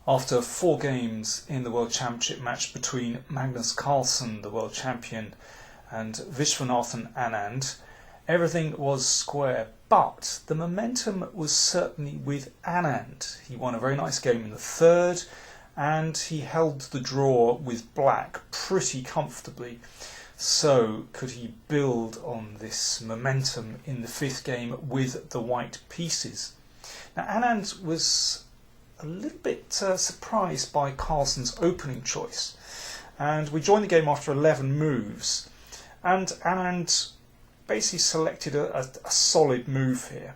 After 4 games in the World Championship match between Magnus Carlsen, the world champion, and Carlsen and Anand, everything was square, but the momentum was certainly with Anand. He won a very nice game in the third, and he held the draw with black pretty comfortably. So could he build on this momentum in the 5th game with the white pieces? Now Anand was a little bit surprised by Carlsen's opening choice, and we joined the game after 11 moves, and Anand basically selected a solid move here.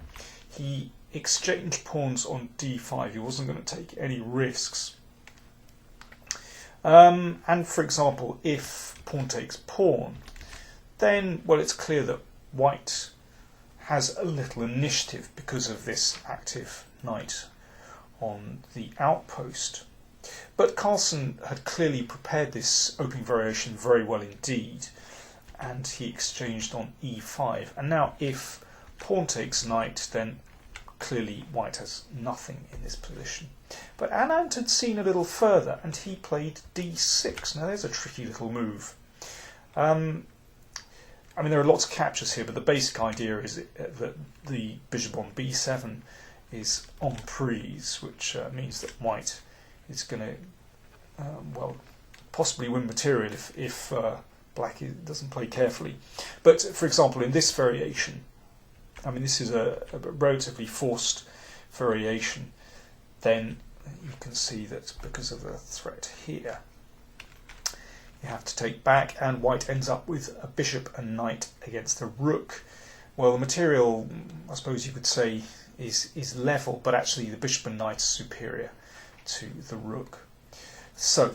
He exchanged pawns on d5. He wasn't going to take any risks. And for example, if pawn takes pawn, then, well, it's clear that white has a little initiative because of this active knight on the outpost. But Carlsen had clearly prepared this opening variation very well indeed, and he exchanged on e5. And now if pawn takes knight, then clearly white has nothing in this position. But Anand had seen a little further, and he played d6. Now there's a tricky little move. I mean, there are lots of captures here, but the basic idea is that the bishop on b7 is en prise, which means that white is going to, well, possibly win material if black doesn't play carefully. But for example, in this variation, I mean, this is a relatively forced variation, then you can see that because of the threat here, you have to take back, and white ends up with a bishop and knight against a rook. Well, the material, I suppose you could say, is level, but actually the bishop and knight is superior to the rook. So,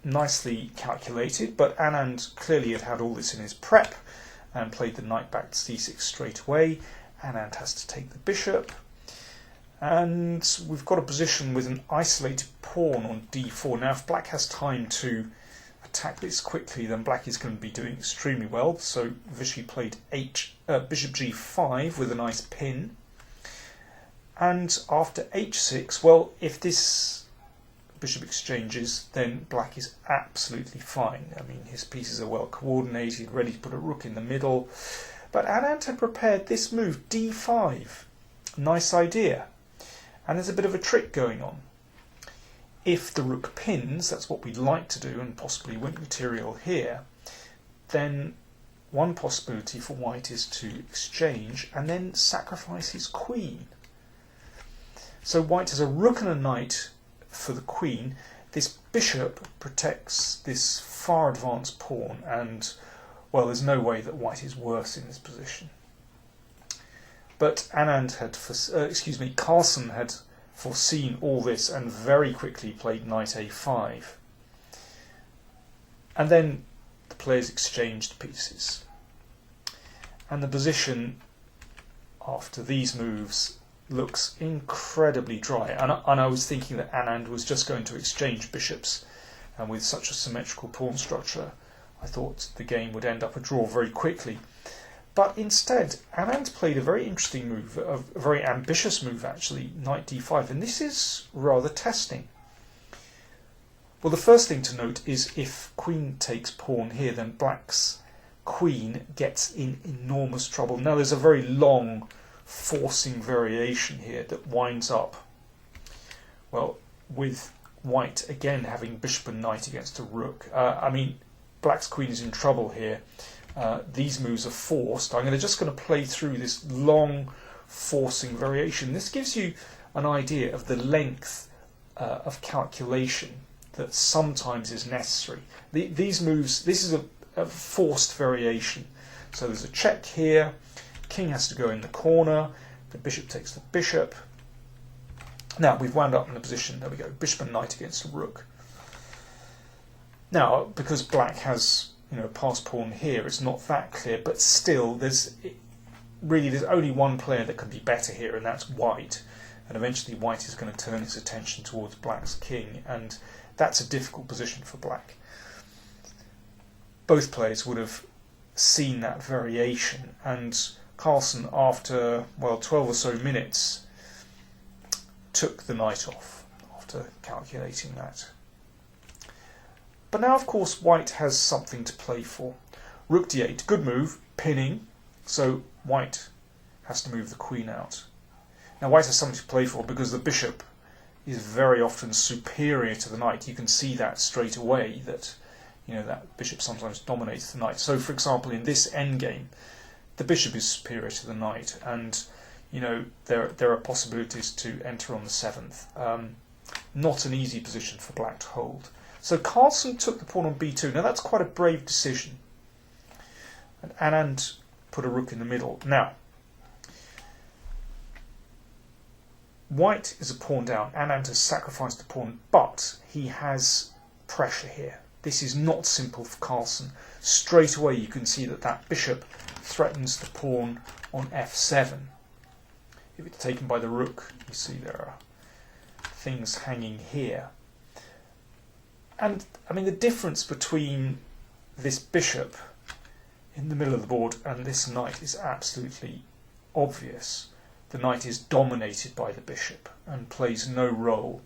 nicely calculated, but Anand clearly had all this in his prep and played the knight back to c6 straight away. Anand has to take the bishop, and we've got a position with an isolated pawn on d4. Now if black has time to attack this quickly, then black is going to be doing extremely well. So Vichy played bishop g5 with a nice pin, and after h6, well, if this bishop exchanges, then black is absolutely fine. I mean, his pieces are well coordinated, ready to put a rook in the middle. But Anand had prepared this move, d5. Nice idea. And there's a bit of a trick going on. If the rook pins, that's what we'd like to do, and possibly win material here, then one possibility for white is to exchange and then sacrifice his queen. So white has a rook and a knight for the queen. This bishop protects this far advanced pawn, and, well, there's no way that white is worse in this position. But Carlsen had foreseen all this and very quickly played knight a5. And then the players exchanged pieces. And the position after these moves looks incredibly dry. And I was thinking that Anand was just going to exchange bishops, and with such a symmetrical pawn structure, I thought the game would end up a draw very quickly. But instead, Anand played a very interesting move, a very ambitious move actually, knight d5, and this is rather testing. Well, the first thing to note is if queen takes pawn here, then black's queen gets in enormous trouble. Now there's a very long forcing variation here that winds up, well, with white again having bishop and knight against a rook. I mean, black's queen is in trouble here. These moves are forced. I'm just going to play through this long forcing variation. This gives you an idea of the length of calculation that sometimes is necessary. These moves, this is a forced variation. So there's a check here, king has to go in the corner, the bishop takes the bishop. Now we've wound up in a position, there we go, bishop and knight against a rook. Now, because black has, pass pawn here, it's not that clear, but still there's only one player that can be better here, and that's white. And eventually white is going to turn his attention towards black's king, and that's a difficult position for black. Both players would have seen that variation, and Carlsen, after 12 or so minutes, took the knight off after after calculating that. But now, of course, white has something to play for. Rook d8, good move, pinning, so white has to move the queen out. Now white has something to play for because the bishop is very often superior to the knight. You can see that straight away, that that bishop sometimes dominates the knight. So, for example, in this endgame, the bishop is superior to the knight, and there are possibilities to enter on the 7th. Not an easy position for black to hold. So Carlsen took the pawn on b2. Now that's quite a brave decision. And Anand put a rook in the middle. Now, white is a pawn down. Anand has sacrificed a pawn, but he has pressure here. This is not simple for Carlsen. Straight away you can see that that bishop threatens the pawn on f7. If it's taken by the rook, you see there are things hanging here. And I mean, the difference between this bishop in the middle of the board and this knight is absolutely obvious. The knight is dominated by the bishop and plays no role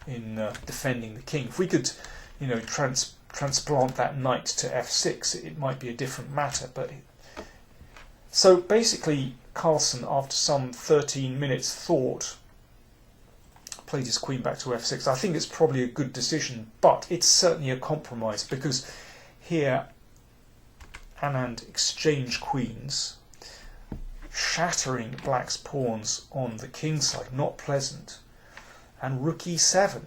in defending the king. If we could, transplant that knight to f6, it might be a different matter. So basically, Carlsen, after some 13 minutes thought, played his queen back to f6. I think it's probably a good decision, but it's certainly a compromise, because here Anand exchanged queens, shattering black's pawns on the king side, not pleasant, and rook e7.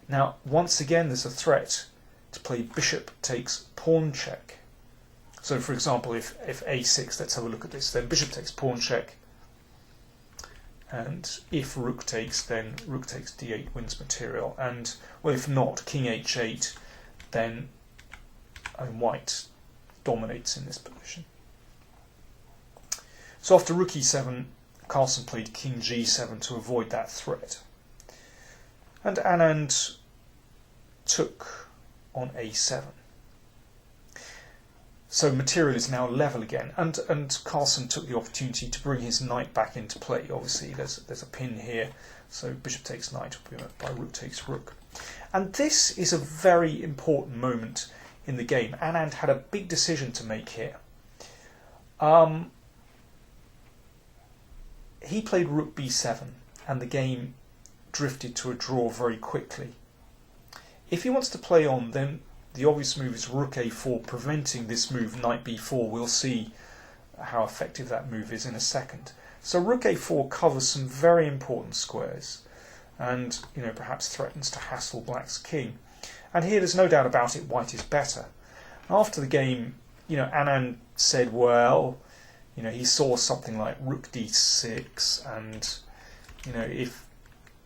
Now, once again, there's a threat to play bishop takes pawn check. So, for example, if a6, let's have a look at this, then bishop takes pawn check, and if rook takes, then rook takes d8 wins material, and, well, if not, king h8, then white dominates in this position. So after rook e7, Carlsen played king g7 to avoid that threat. And Anand took on a7. So material is now level again, and Carlsen took the opportunity to bring his knight back into play. Obviously there's a pin here, so bishop takes knight by rook takes rook. And this is a very important moment in the game. Anand had a big decision to make here. He played rook b7, and the game drifted to a draw very quickly. If he wants to play on, then the obvious move is rook a4, preventing this move, knight b4. We'll see how effective that move is in a second. So rook a4 covers some very important squares, and perhaps threatens to hassle black's king. And here there's no doubt about it, white is better. After the game, Anand said, well, he saw something like rook d6, and if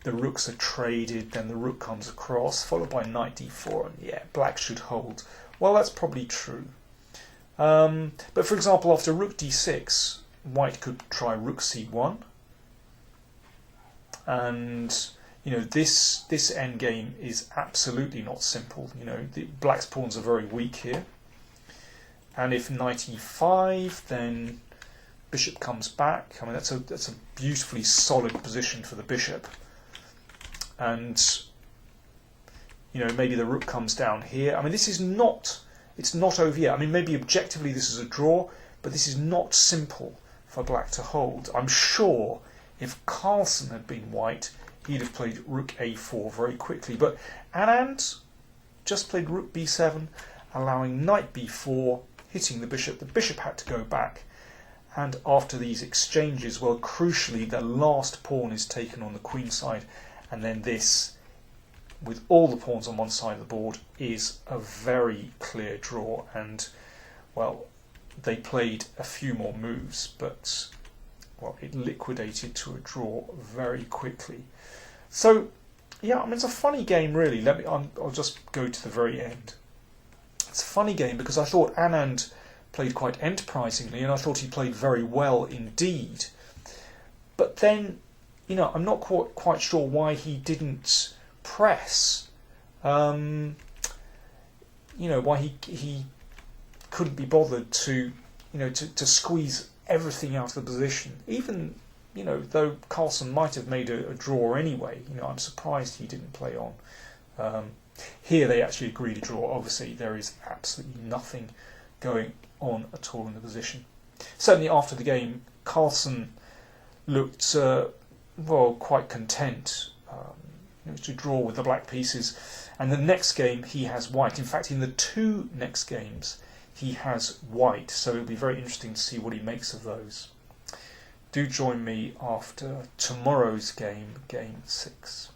the rooks are traded, then the rook comes across, followed by knight d4, and yeah, black should hold. Well, that's probably true. But for example, after rook d6, white could try rook c1, and this endgame is absolutely not simple. The black's pawns are very weak here, and if knight e5, then bishop comes back. I mean, that's a beautifully solid position for the bishop. And maybe the rook comes down here. I mean, it's not over yet. I mean, maybe objectively this is a draw, but this is not simple for black to hold. I'm sure if Carlsen had been white, he'd have played rook a4 very quickly. But Anand just played rook b7, allowing knight b4, hitting the bishop. The bishop had to go back. And after these exchanges, well, crucially, the last pawn is taken on the queen side. And then this, with all the pawns on one side of the board, is a very clear draw. And, well, they played a few more moves, but, well, it liquidated to a draw very quickly. So, yeah, I mean, it's a funny game, really. I'll just go to the very end. It's a funny game because I thought Anand played quite enterprisingly, and I thought he played very well indeed. But then, I'm not quite sure why he didn't press. Why he couldn't be bothered to squeeze everything out of the position. Even though Carlsen might have made a draw anyway, I'm surprised he didn't play on. Here they actually agreed to draw. Obviously, there is absolutely nothing going on at all in the position. Certainly after the game, Carlsen looked quite content to draw with the black pieces. And the next game he has white. In fact, in the two next games he has white. So it'll be very interesting to see what he makes of those. Do join me after tomorrow's game, Game 6.